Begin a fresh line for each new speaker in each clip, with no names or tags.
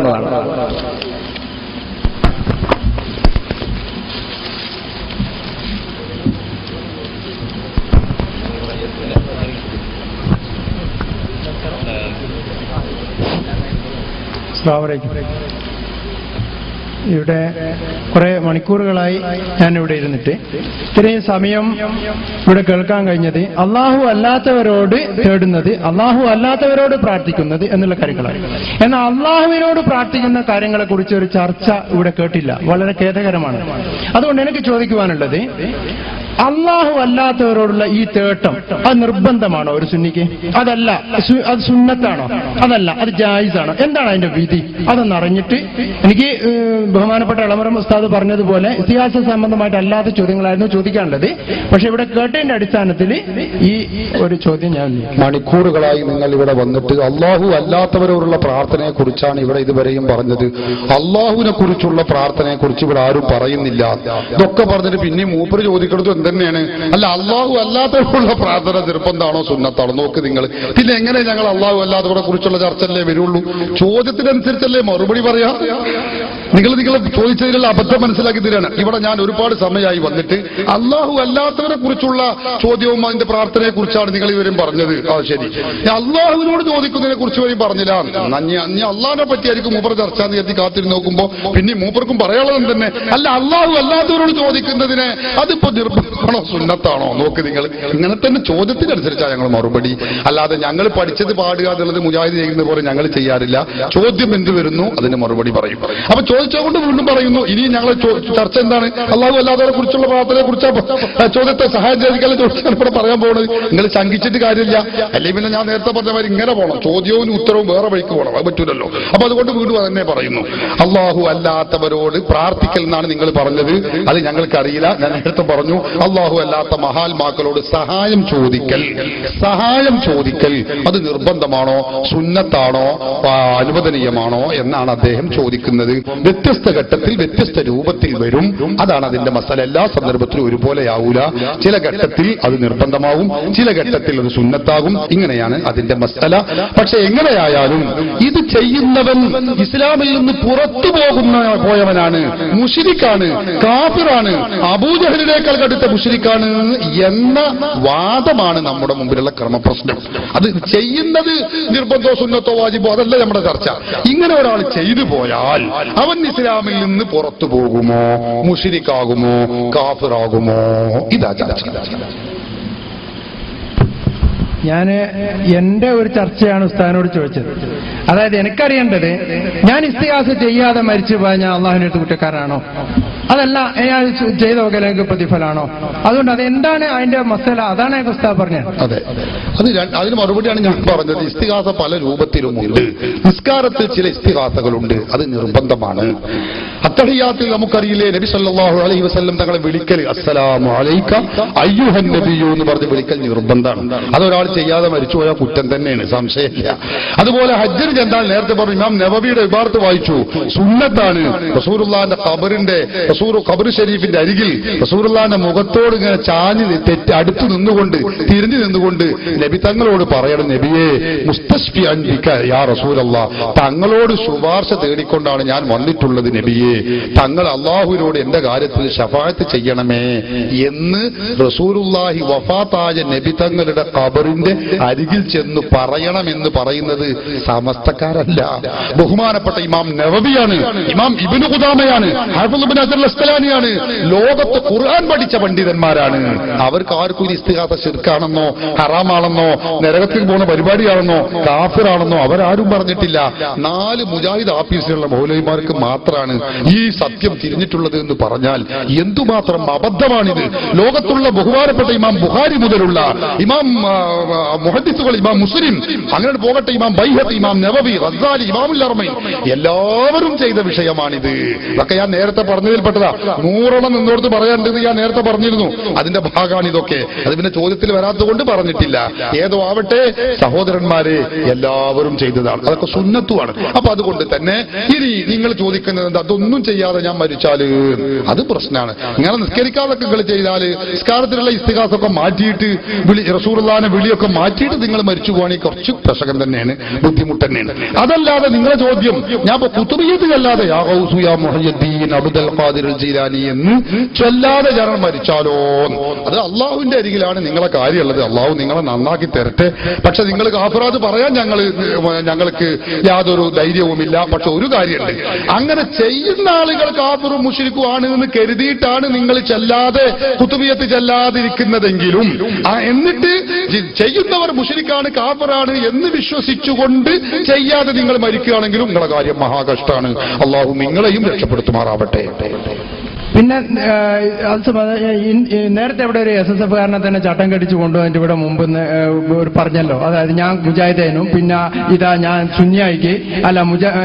ഉണ്ടാവാവുന്നതാണ്.
അസ്സലാമു അലൈക്കും. ഇവിടെ കുറെ മണിക്കൂറുകളായി ഞാനിവിടെ ഇരുന്നിട്ട് ഇത്രയും സമയം ഇവിടെ കേൾക്കാൻ കഴിഞ്ഞത് അള്ളാഹു അല്ലാത്തവരോട് തേടുന്നത്, അള്ളാഹു അല്ലാത്തവരോട് പ്രാർത്ഥിക്കുന്നത് എന്നുള്ള കാര്യങ്ങളാണ്. എന്നാൽ അള്ളാഹുവിനോട് പ്രാർത്ഥിക്കുന്ന കാര്യങ്ങളെ കുറിച്ച് ഒരു ചർച്ച ഇവിടെ കേട്ടില്ല. വളരെ ഖേദകരമാണ്. അതുകൊണ്ട് എനിക്ക് ചോദിക്കുവാനുള്ളത്, അള്ളാഹു അല്ലാത്തവരോടുള്ള ഈ തേട്ടം അത് നിർബന്ധമാണോ ഒരു സുന്നിക്ക്? അതല്ല, അത് സുന്നത്താണോ? അതല്ല, അത് ജായിസാണോ? എന്താണ് അതിന്റെ വിധി? അതൊന്ന് അറിഞ്ഞിട്ട് എനിക്ക് ബഹുമാനപ്പെട്ട ഇളമരം ഉസ്താദ് പറഞ്ഞതുപോലെ ഇതിഹാസ സംബന്ധമായിട്ട് അല്ലാത്ത ചോദ്യങ്ങളായിരുന്നു ചോദിക്കാനുള്ളത്. പക്ഷെ ഇവിടെ കേട്ടതിന്റെ അടിസ്ഥാനത്തിൽ ഈ ഒരു ചോദ്യം ഞാൻ,
മണിക്കൂറുകളായി നിങ്ങൾ ഇവിടെ വന്നിട്ട് അള്ളാഹു അല്ലാത്തവരോടുള്ള പ്രാർത്ഥനയെ കുറിച്ചാണ് ഇവിടെ ഇതുവരെയും പറഞ്ഞത്. അള്ളാഹുവിനെ കുറിച്ചുള്ള പ്രാർത്ഥനയെ കുറിച്ച് ഇവിടെ ആരും പറയുന്നില്ല. ഇതൊക്കെ പറഞ്ഞിട്ട് പിന്നെ മൂപ്പര് ചോദിക്കുന്നത് എന്തെന്നെയാണ്, അല്ല അള്ളാഹു അല്ലാത്തവരോടുള്ള പ്രാർത്ഥന നിർബന്ധമാണോ സുന്നത്താണോ? നോക്ക് നിങ്ങൾ, പിന്നെ എങ്ങനെ ഞങ്ങൾ അള്ളാഹു അല്ലാത്തവരെ കുറിച്ചുള്ള ചർച്ചയല്ലേ വരുള്ളൂ? ചോദ്യത്തിനനുസരിച്ചല്ലേ മറുപടി പറയാ. നിങ്ങൾ ചോദിച്ചതിലുള്ള അബദ്ധം മനസ്സിലാക്കി തരാണ്. ഇവിടെ ഞാൻ ഒരുപാട് സമയമായി വന്നിട്ട് അള്ളാഹു അല്ലാത്തവരെ കുറിച്ചുള്ള ചോദ്യവും അതിന്റെ പ്രാർത്ഥനയെ കുറിച്ചാണ് നിങ്ങൾ ഇവരും പറഞ്ഞത്. ശരി, അള്ളാഹുവിനോട് ചോദിക്കുന്നതിനെ കുറിച്ച് വരെയും പറഞ്ഞില്ല. അഞ്ഞ അള്ളാഹിനെ പറ്റിയായിരിക്കും മൂപ്പർ ചർച്ച എന്ന് കരുതി കാത്തിരുന്ന് നോക്കുമ്പോ പിന്നെ മൂപ്പർക്കും പറയാനുള്ളത് തന്നെ, അല്ല അള്ളാഹു അല്ലാത്തവരോട് ചോദിക്കുന്നതിന് അതിപ്പോ നിർബന്ധമാണോ സുന്നത്താണോ? നോക്ക് നിങ്ങൾ, ഇങ്ങനെ തന്നെ ചോദ്യത്തിനനുസരിച്ചാണ് ഞങ്ങൾ മറുപടി. അല്ലാതെ ഞങ്ങൾ പഠിച്ചത് പാടുക എന്നുള്ളത് മുജാഹിദ് ചെയ്യുന്ന പോലെ ഞങ്ങൾ ചെയ്യാറില്ല. ചോദ്യം എന്ത് വരുന്നു അതിന് മറുപടി പറയും. അപ്പൊ ചോദിച്ചുകൊണ്ട് വീണ്ടും പറയുന്നു, ഇനി ഞങ്ങൾ ചർച്ച എന്താണ്? അള്ളാഹു അല്ലാത്തവരെ കുറിച്ചുള്ള പ്രാർത്ഥനയെ കുറിച്ച് ചോദ്യത്തെ സഹായം ചോദിക്കാതെ ചോദിച്ചാൽ ഇവിടെ പറയാൻ പോകുന്നത്. നിങ്ങൾ ശങ്കിച്ചിട്ട് കാര്യമില്ല. അല്ലെങ്കിൽ പിന്നെ ഞാൻ നേരത്തെ പറഞ്ഞ മാതിരി ഇങ്ങനെ പോകണം, ചോദ്യവും ഉത്തരവും വേറെ വഴിക്ക് പോകണം. അത് പറ്റൂലല്ലോ. അപ്പൊ അതുകൊണ്ട് വീണ്ടും അതന്നെ പറയുന്നു, അള്ളാഹു അല്ലാത്തവരോട് പ്രാർത്ഥിക്കൽ എന്നാണ് നിങ്ങൾ പറഞ്ഞത്. അത് ഞങ്ങൾക്കറിയില്ല. ഞാൻ നേരത്തെ പറഞ്ഞു, അള്ളാഹു അല്ലാത്ത മഹാത്മാക്കളോട് സഹായം ചോദിക്കൽ അത് നിർബന്ധമാണോ സുന്നത്താണോ അനുവദനീയമാണോ എന്നാണ് അദ്ദേഹം ചോദിക്കുന്നത്. വ്യത്യസ്ത ഘട്ടത്തിൽ വ്യത്യസ്ത രൂപത്തിൽ വരും. അതാണ് അതിന്റെ മസല. എല്ലാ സന്ദർഭത്തിലും ഒരുപോലെയാവൂല. ചില ഘട്ടത്തിൽ അത് നിർബന്ധമാവും, ചില ഘട്ടത്തിൽ അത് സുന്നത്താകും. ഇങ്ങനെയാണ് അതിന്റെ മസല. പക്ഷെ എങ്ങനെയായാലും ഇത് ചെയ്യുന്നവൻ ഇസ്ലാമിൽ നിന്ന് പുറത്തു പോയവനാണ്, മുശ്രിക്കാണ്, കാഫിറാണ്, അബൂജഹലിനേക്കാൾ കടുത്ത മുശ്രിക്കാണ് എന്ന വാദമാണ് നമ്മുടെ മുമ്പിലുള്ള ക്രമപ്രശ്നം. അത് ചെയ്യുന്നത് നിർബന്ധോ സുന്നത്തോ വാജിബോ അതല്ല നമ്മുടെ ചർച്ച. ഇങ്ങനെ ഒരാൾ ചെയ്തു പോയാൽ അവൻ ഇസ്ലാമിൽ നിന്ന് പുറത്തു പോകുമോ, മുശ്രിക്കാകുമോ, കാഫിറാകുമോ? ഇതാ ചർച്ച.
ഞാൻ എന്റെ ഒരു ചർച്ചയാണ് ഉസ്താദിനോട് ചോദിച്ചത്. അതായത് എനിക്കറിയേണ്ടത്, ഞാൻ ഇസ്തിഹാസ ചെയ്യാതെ മരിച്ചു പോയാൽ ഞാൻ അള്ളാഹുവിനടുത്ത് കുറ്റക്കാരനാണോ? അതല്ല, ഞാൻ ചെയ്ത വകലേക്ക് പ്രതിഫലാണോ? അതുകൊണ്ട് അതെന്താണ് അതിന്റെ മസല? അതാണ് ഉസ്താദ് പറഞ്ഞത്.
അതെ, അതിന് മറുപടിയാണ് ഞാൻ പറഞ്ഞത്. ഇസ്തിഹാസ പല രൂപത്തിലുമുണ്ട്. നിസ്കാരത്തിൽ ചില ഇസ്തിഹാസകളുണ്ട്, അത് നിർബന്ധമാണ്. അത്തഹിയ്യാത്തിൽ നമുക്കറിയില്ലേ, നബി സല്ലല്ലാഹു അലൈഹി വസല്ലം തങ്ങളെ വിളിക്കൽ അസ്സലാമു അലൈക അയ്യുഹൻ നബിയ്യു എന്ന് പറഞ്ഞ് വിളിക്കൽ നിർബന്ധമാണ്. അതൊരാൾ ചെയ്യാതെ മരിച്ചുപോയ കുറ്റം തന്നെയാണ്, സംശയമില്ല. അതുപോലെ ഹജ്ജിന് ചെന്നാൽ നേരത്തെ പറഞ്ഞു, ഇമാം നവവിയുടെ ഇബാറത്ത് വായിച്ചു, സുന്നത്താണ്. റസൂലുള്ളാഹിന്റെ ഖബർ ഷരീഫിന്റെ അരികിൽ റസൂലുള്ളാഹിന്റെ മുഖത്തോട് ഇങ്ങനെ ചാഞ്ഞ് അടുത്ത് നിന്നുകൊണ്ട് തിരിഞ്ഞു നിന്നുകൊണ്ട് നബി തങ്ങളോട് പറയണം, നബിയെ മുസ്തശ്ഫിഅൻ ബിക യാ റസൂലല്ലാഹ്, തങ്ങളോട് ശുപാർശ തേടിക്കൊണ്ടാണ് ഞാൻ വന്നിട്ടുള്ളത് നബിയെ, തങ്ങൾ അള്ളാഹുവിനോട് എന്റെ കാര്യത്തിൽ ശഫാഅത്ത് ചെയ്യണമേ എന്ന് റസൂലുള്ളാഹി വഫാത്തായ നബി തങ്ങളുടെ ഖബറിന്റെ അരികിൽ ചെന്ന് പറയണമെന്ന് പറയുന്നത് സമസ്തക്കാരല്ല, ബഹുമാനപ്പെട്ട ഇമാം നവവിയാണ്, ഇമാം ഇബ്നു ഖുദാമയാണ്, ഹാഫിദ് ഇബ്നു ഹജർ അസ്ഖലാനിയാണ്. ലോകത്ത് ഖുർആൻ പഠിച്ച പണ്ഡിതന്മാരാണ്. അവർക്ക് ആർക്കും ഇത് ഇസ്തിഹാസ ശിർക്കാണെന്നോ ഹറാമാണെന്നോ നരകത്തിൽ പോകുന്ന പരിപാടിയാണെന്നോ കാഫിറാണെന്നോ അവരാരും പറഞ്ഞിട്ടില്ല. 4 മുജാഹിദ് ആഫീസിലുള്ള മൗലവിമാർക്ക് മാത്രമാണ് ഈ സത്യം തിരിഞ്ഞിട്ടുള്ളത് എന്ന് പറഞ്ഞാൽ എന്തുമാത്രം അബദ്ധമാണിത്. ലോകത്തുള്ള ബഹുമാനപ്പെട്ട ഇമാം ബുഖാരി മുതലുള്ള ഇമാം മുഹദ്ദിസുകൾ, ഇമാം മുസ്ലിം, അങ്ങനെ പോകട്ടെ, ഇമാം ബൈഹഖി, ഇമാം നവവി, ഗസ്സാലി, ഇമാമുൽ അർമൈൻ, എല്ലാവരും ചെയ്ത വിഷയമാണിത്. ഇതൊക്കെ ഞാൻ നേരത്തെ പറഞ്ഞതിൽപ്പെട്ടതാ. 100 നിന്നോടത്ത് പറയാനുണ്ടെന്ന് ഞാൻ നേരത്തെ പറഞ്ഞിരുന്നു. അതിന്റെ ഭാഗമാണ് ഇതൊക്കെ. അത് പിന്നെ ചോദ്യത്തിൽ വരാത്തതുകൊണ്ട് പറഞ്ഞിട്ടില്ല. ഏതോ ആവട്ടെ സഹോദരന്മാരെ, എല്ലാവരും ചെയ്തതാണ്. അതൊക്കെ സുന്നത്തുമാണ്. അപ്പൊ അതുകൊണ്ട് തന്നെ ഇനി നിങ്ങൾ ചോദിക്കുന്നത് അതൊന്നും ചെയ്യാതെ ഞാൻ മരിച്ചാല് അത് പ്രശ്നമാണ്. ഇങ്ങനെ നിസ്കരിക്കാതൊക്കെ നിങ്ങൾ ചെയ്താല് നിസ്കാരത്തിലുള്ള ഇസ്തിഹാസൊക്കെ മാറ്റിയിട്ട് റസൂലുള്ളാഹിനെ വിളിയെ അങ്ങനെയൊക്കെ മാറ്റിയിട്ട് നിങ്ങൾ മരിച്ചു പോവാണെങ്കിൽ കുറച്ച് പ്രശ്നം തന്നെയാണ്, ബുദ്ധിമുട്ട് തന്നെയാണ്. അതല്ലാതെ നിങ്ങളെ ചോദ്യം ഞാൻ ഇപ്പൊ കുത്തുബിയ്യത്ത് അല്ലാതെ യാ ഗൗസു യാ മുഹയ്യദ്ദീൻ അബ്ദുൽ ഖാദിർ ജീലാനി എന്ന് ചൊല്ലാതെ ജനം മരിച്ചാലോ, അത് അള്ളാഹുവിന്റെ അരികിലാണ് നിങ്ങളെ കാര്യമുള്ളത്. അള്ളാഹു നിങ്ങളെ നന്നാക്കി തരട്ടെ. പക്ഷെ നിങ്ങൾ കാഫിറാത്ത് പറയാൻ ഞങ്ങൾക്ക് യാതൊരു ധൈര്യവുമില്ല. പക്ഷെ ഒരു കാര്യമുണ്ട്, അങ്ങനെ ചെയ്യുന്ന ആളുകൾ കാഫിറും മുശ്രിക്കുമാണ് എന്ന് കരുതിയിട്ടാണ് നിങ്ങൾ ചെല്ലാതെ കുത്തുബിയ്യത്ത് ചെല്ലാതിരിക്കുന്നതെങ്കിലും എന്നിട്ട് ചെയ്യുന്നവർ മുശ്രിക്കാണ് കാഫിറാണ് എന്ന് വിശ്വസിച്ചുകൊണ്ട് ചെയ്യാതെ നിങ്ങൾ മരിക്കുകയാണെങ്കിലും നിങ്ങളുടെ കാര്യം മഹാകഷ്ടാണ്. അള്ളാഹു നിങ്ങളെയും രക്ഷപ്പെടുത്തുമാറാവട്ടെ.
പിന്നെ നേരത്തെ ഇവിടെ ഒരു SSF കാരനെ തന്നെ ചട്ടം കെട്ടിച്ചു കൊണ്ടുവന്നിട്ട് ഇവിടെ മുമ്പ് ഒരു പറഞ്ഞല്ലോ, അതായത് ഞാൻ മുജാഹിദേനും പിന്നെ ഇതാ ഞാൻ സുന്നിയായിക്ക് അല്ല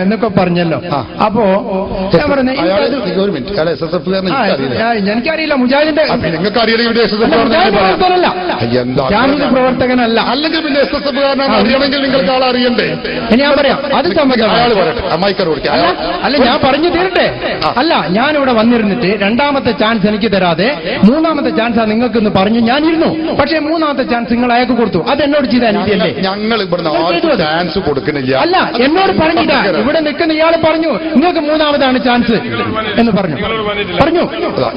എന്നൊക്കെ പറഞ്ഞല്ലോ. അപ്പോ ഞാൻ പറഞ്ഞു എനിക്കറിയില്ല മുജാഹിദിന്റെ പ്രവർത്തകനല്ല, ഞാനൊരു പ്രവർത്തകനല്ല.
അല്ലെങ്കിൽ പിന്നെ SSF അറിയണമെങ്കിൽ നിങ്ങൾക്ക് ആളെ അറിയണ്ടേ?
ഞാൻ പറയാം, അത് സമ്മതിക്കണം. അല്ല ഞാൻ പറഞ്ഞു തീരട്ടെ. അല്ല ഞാനിവിടെ വന്നിരുന്നിട്ട് രണ്ടാമത്തെ ചാൻസ് എനിക്ക് തരാതെ മൂന്നാമത്തെ ചാൻസ് നിങ്ങൾക്ക് എന്ന് പറഞ്ഞു ഞാനിരുന്നു. പക്ഷേ മൂന്നാമത്തെ ചാൻസ് നിങ്ങൾ അയാൾക്ക് കൊടുത്തു. അത് എന്നോട് ചെയ്ത അനീതിയല്ലേ?
ഞങ്ങൾ ഇവിടെ ചാൻസ് കൊടുക്കുന്നില്ല.
അല്ല എന്നോട് പറഞ്ഞില്ല, ഇവിടെ നിൽക്കുന്ന ഇയാൾ പറഞ്ഞു നിങ്ങൾക്ക് മൂന്നാമതാണ് ചാൻസ് എന്ന് പറഞ്ഞു.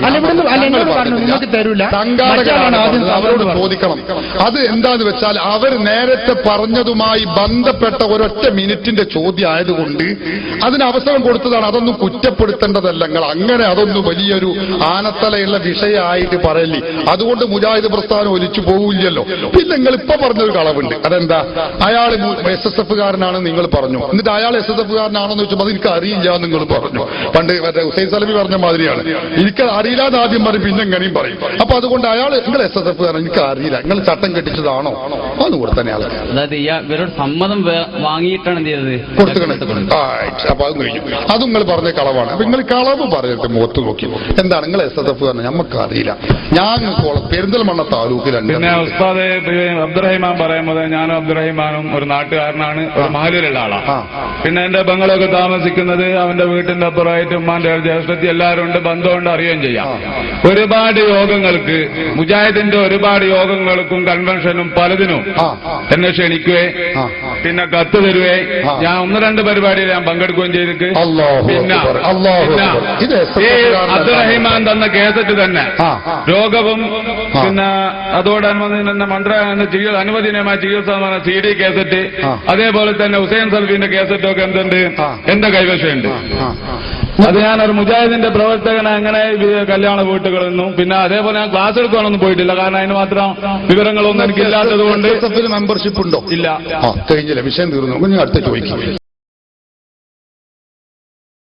അല്ല ഇവിടുന്ന് അല്ല എന്നോട് പറഞ്ഞു നിങ്ങൾക്ക് തരൂല.
അവരോട് ചോദിക്കണം. അത് എന്താന്ന് വെച്ചാൽ അവർ നേരത്തെ പറഞ്ഞതുമായി ബന്ധപ്പെട്ട ഒരൊറ്റ മിനിറ്റിന്റെ ചോദ്യം ആയതുകൊണ്ട് അതിന് അവസരം കൊടുത്തതാണ്. അതൊന്നും കുറ്റപ്പെടുത്തേണ്ടതല്ല. നിങ്ങൾ അങ്ങനെ അതൊന്നും വലിയൊരു ആനത്തലയുള്ള വിഷയമായിട്ട് പറയല്ലേ. അതുകൊണ്ട് മുജാഹിദ് പ്രസ്ഥാനം ഒലിച്ചു പോകില്ലല്ലോ. പിന്നെ നിങ്ങൾ ഇപ്പൊ പറഞ്ഞൊരു കളവുണ്ട്. അതെന്താ? അയാൾ SSF കാരനാണ് നിങ്ങൾ പറഞ്ഞു. എന്നിട്ട് അയാൾ SSF കാരനാണെന്ന് വെച്ചപ്പോൾ അത് എനിക്ക് അറിയില്ല നിങ്ങൾ പറഞ്ഞു. പണ്ട് മറ്റേ ഹുസൈൻ സലഫി പറഞ്ഞ മാതിരിയാണ്, എനിക്ക് അറിയില്ലാതെ ആദ്യം പറയും പിന്നെ എങ്ങനെയും പറയും. അപ്പൊ അതുകൊണ്ട് അയാൾ നിങ്ങൾ SSF കാരൻ എനിക്ക് അറിയില്ല, നിങ്ങൾ ചട്ടം കെട്ടിച്ചതാണോ അതുകൂടെ തന്നെ ആൾ
അതായത് ഇവരോട് സമ്മതം വാങ്ങിയിട്ടാണ് എന്ത് ചെയ്തത്
കൊടുത്തു. അപ്പൊ അത് കഴിഞ്ഞു. അതും നിങ്ങൾ പറഞ്ഞ കളവാണ്. അപ്പൊ നിങ്ങൾ കളവ് പറഞ്ഞിട്ട് മുഖത്ത് നോക്കി എന്താണ് നിങ്ങൾ SSF കാരണം നമുക്ക് അറിയില്ല. ഞാൻ പെരിന്തൽമണ്ണ താലൂക്കിലുണ്ട്.
പിന്നെ ഉസ്താദ് അബ്ദുറഹിമാൻ പറയുമ്പോൾ ഞാനും അബ്ദുറഹിമാനും ഒരു നാട്ടുകാരനാണ്, ഒരു മഹലിലുള്ള ആളാണ്. പിന്നെ എന്റെ ബംഗളൊക്കെ താമസിക്കുന്നത് അവന്റെ വീട്ടിന്റെ അപ്പുറമായിട്ട് ഉമ്മാന്റെ ജ്യേഷ്ഠത്തി എല്ലാവരും ഉണ്ട്, ബന്ധമുണ്ട്, അറിയുകയും ചെയ്യാം. ഒരുപാട് യോഗങ്ങൾക്ക് മുജാഹിദിന്റെ ഒരുപാട് യോഗങ്ങൾക്കും കൺവെൻഷനും പലതിനും എന്നെ ക്ഷണിക്കുകയെ പിന്നെ കത്ത് തരുവേ. ഞാൻ 1-2 പരിപാടിയിൽ ഞാൻ പങ്കെടുക്കുകയും ചെയ്തിട്ട് പിന്നെ അബ്ദുറഹിമാൻ തന്ന കേസറ്റ് തന്നെ രോഗവും പിന്നെ അതോടനുബന്ധിച്ച് അനുവദനീയമായ ചികിത്സ CD കേസറ്റ്, അതേപോലെ തന്നെ ഹുസൈൻ സൽഫിന്റെ കേസറ്റൊക്കെ എന്തുണ്ട് എന്റെ കൈവശമുണ്ട്. അത് ഞാനൊരു മുജാഹിദിന്റെ പ്രവർത്തകനെ അങ്ങനെ കല്യാണ വീട്ടുകളൊന്നും പിന്നെ അതേപോലെ ഞാൻ ക്ലാസ് എടുക്കാനൊന്നും പോയിട്ടില്ല. കാരണം അതിന് മാത്രം വിവരങ്ങളൊന്നും എനിക്കില്ലാത്തത് കൊണ്ട്.
മെമ്പർഷിപ്പ് ഉണ്ടോ?
ഇല്ല.
കഴിഞ്ഞില്ല, വിഷയം തീർന്നു. അടുത്ത ചോദിക്കും.